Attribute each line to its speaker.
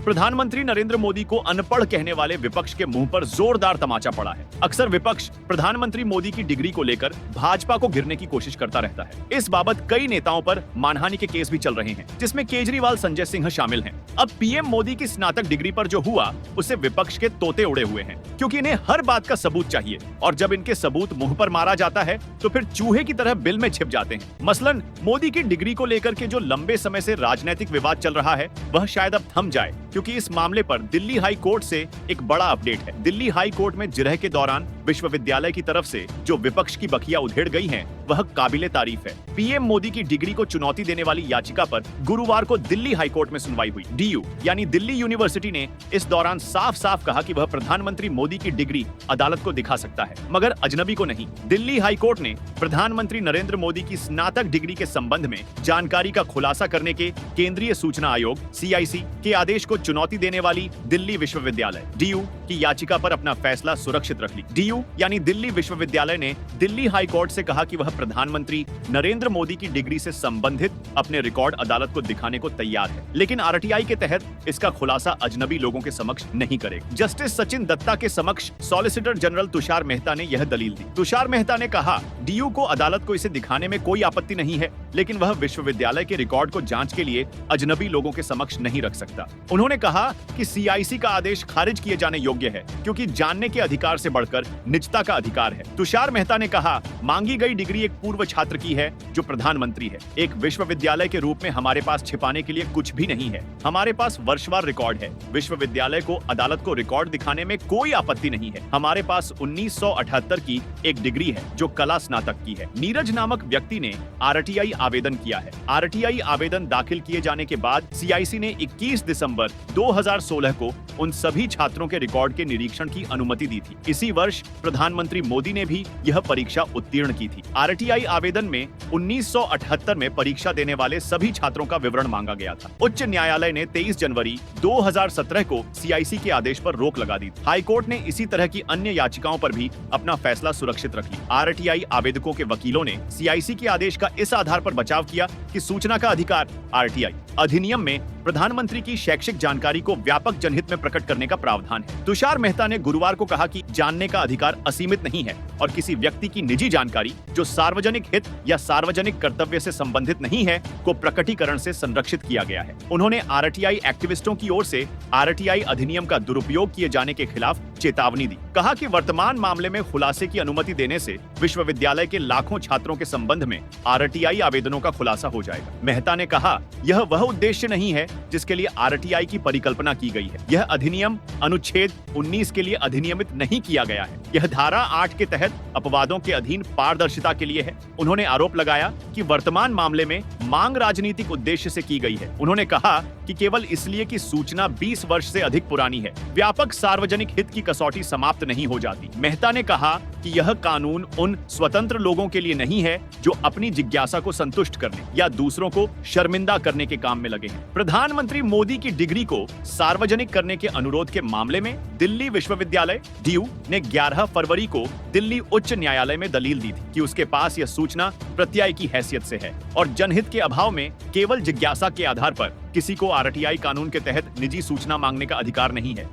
Speaker 1: प्रधानमंत्री नरेंद्र मोदी को अनपढ़ कहने वाले विपक्ष के मुंह पर जोरदार तमाचा पड़ा है। अक्सर विपक्ष प्रधानमंत्री मोदी की डिग्री को लेकर भाजपा को गिरने की कोशिश करता रहता है। इस बाबत कई नेताओं पर मानहानि के केस भी चल रहे हैं, जिसमें केजरीवाल, संजय सिंह शामिल हैं। अब पीएम मोदी की स्नातक डिग्री पर जो हुआ, उससे विपक्ष के तोते उड़े हुए हैं, क्योंकि इन्हें हर बात का सबूत चाहिए, और जब इनके सबूत मुंह पर मारा जाता है तो फिर चूहे की तरह बिल में छिप जाते हैं। मसलन मोदी की डिग्री को लेकर के जो लंबे समय से राजनीतिक विवाद चल रहा है, वह शायद अब थम जाए, क्योंकि इस मामले पर दिल्ली हाई कोर्ट से एक बड़ा अपडेट है। दिल्ली हाई कोर्ट में जिरह के दौरान विश्वविद्यालय की तरफ से जो विपक्ष की बखिया उधेड़ गई हैं, वह काबिले तारीफ है। पीएम मोदी की डिग्री को चुनौती देने वाली याचिका पर गुरुवार को दिल्ली हाई कोर्ट में सुनवाई हुई। डीयू यानी दिल्ली यूनिवर्सिटी ने इस दौरान साफ साफ कहा कि वह प्रधानमंत्री मोदी की डिग्री अदालत को दिखा सकता है, मगर अजनबी को नहीं। दिल्ली हाई कोर्ट ने प्रधानमंत्री नरेंद्र मोदी की स्नातक डिग्री के संबंध में जानकारी का खुलासा करने के केंद्रीय सूचना आयोग (CIC) के आदेश को चुनौती देने वाली दिल्ली विश्वविद्यालय (DU) की याचिका पर अपना फैसला सुरक्षित रख ली। DU यानी दिल्ली विश्वविद्यालय ने दिल्ली हाई कोर्ट से कहा कि वह प्रधानमंत्री नरेंद्र मोदी की डिग्री से संबंधित अपने रिकॉर्ड अदालत को दिखाने को तैयार है, लेकिन RTI के तहत इसका खुलासा अजनबी लोगों के समक्ष नहीं करेगा। जस्टिस सचिन दत्ता के समक्ष सॉलिसिटर जनरल तुषार मेहता ने यह दलील दी। तुषार मेहता ने कहा, DU को अदालत को इसे दिखाने में कोई आपत्ति नहीं है, लेकिन वह विश्वविद्यालय के रिकॉर्ड को जांच के लिए अजनबी लोगों के समक्ष नहीं रख सकता। उन्होंने कहा कि CIC का आदेश खारिज किए जाने योग्य है, क्योंकि जानने के अधिकार से बढ़कर निजता का अधिकार है। तुषार मेहता ने कहा, मांगी गई डिग्री एक पूर्व छात्र की है जो प्रधानमंत्री है। एक विश्वविद्यालय के रूप में हमारे पास छिपाने के लिए कुछ भी नहीं है। हमारे पास वर्षवार रिकॉर्ड है। विश्वविद्यालय को अदालत को रिकॉर्ड दिखाने में कोई आपत्ति नहीं है। हमारे पास 1978 की एक डिग्री है जो कला स्नातक की है। नीरज नामक व्यक्ति ने RTI आवेदन किया है। RTI आवेदन दाखिल किए जाने के बाद CIC ने 21 दिसंबर 2016 को उन सभी छात्रों के रिकॉर्ड के निरीक्षण की अनुमति दी थी। इसी वर्ष प्रधानमंत्री मोदी ने भी यह परीक्षा उत्तीर्ण की थी। RTI आवेदन में 1978 में परीक्षा देने वाले सभी छात्रों का विवरण मांगा गया था। उच्च न्यायालय ने 23 जनवरी 2017 को CIC के आदेश पर रोक लगा दी। हाई कोर्ट ने इसी तरह की अन्य याचिकाओं पर भी अपना फैसला सुरक्षित रख लिया। RTI आवेदकों के वकीलों ने CIC के आदेश का इस आधार पर बचाव किया कि सूचना का अधिकार RTI अधिनियम में प्रधानमंत्री की शैक्षिक जानकारी को व्यापक जनहित में प्रकट करने का प्रावधान है। तुषार मेहता ने गुरुवार को कहा कि जानने का अधिकार असीमित नहीं है और किसी व्यक्ति की निजी जानकारी जो सार्वजनिक हित या सार्वजनिक कर्तव्य से संबंधित नहीं है को प्रकटीकरण से संरक्षित किया गया है। उन्होंने RTI एक्टिविस्टों की ओर से RTI अधिनियम का दुरुपयोग किए जाने के खिलाफ चेतावनी दी। कहा कि वर्तमान मामले में खुलासे की अनुमति देने से विश्वविद्यालय के लाखों छात्रों के संबंध में RTI आवेदनों का खुलासा हो जाएगा। मेहता ने कहा, यह वह उद्देश्य नहीं है जिसके लिए RTI की परिकल्पना की गई है। यह अधिनियम अनुच्छेद 19 के लिए अधिनियमित नहीं किया गया है। यह धारा 8 के तहत अपवादों के अधीन पारदर्शिता के लिए है। उन्होंने आरोप लगाया कि वर्तमान मामले में मांग राजनीतिक उद्देश्य से की गई है। उन्होंने कहा कि केवल इसलिए कि सूचना 20 वर्ष से अधिक पुरानी है, व्यापक सार्वजनिक हित की कसौटी समाप्त नहीं हो जाती। मेहता ने कहा कि यह कानून उन स्वतंत्र लोगों के लिए नहीं है जो अपनी जिज्ञासा को संतुष्ट करने या दूसरों को शर्मिंदा करने के काम में लगे हैं। प्रधानमंत्री मोदी की डिग्री को सार्वजनिक करने के अनुरोध के मामले में दिल्ली विश्वविद्यालय DU ने 11 फरवरी को दिल्ली उच्च न्यायालय में दलील दी थी कि उसके पास यह सूचना प्रत्यय की हैसियत से है और जनहित के अभाव में केवल जिज्ञासा के आधार पर किसी को RTI कानून के तहत निजी सूचना मांगने का अधिकार नहीं है।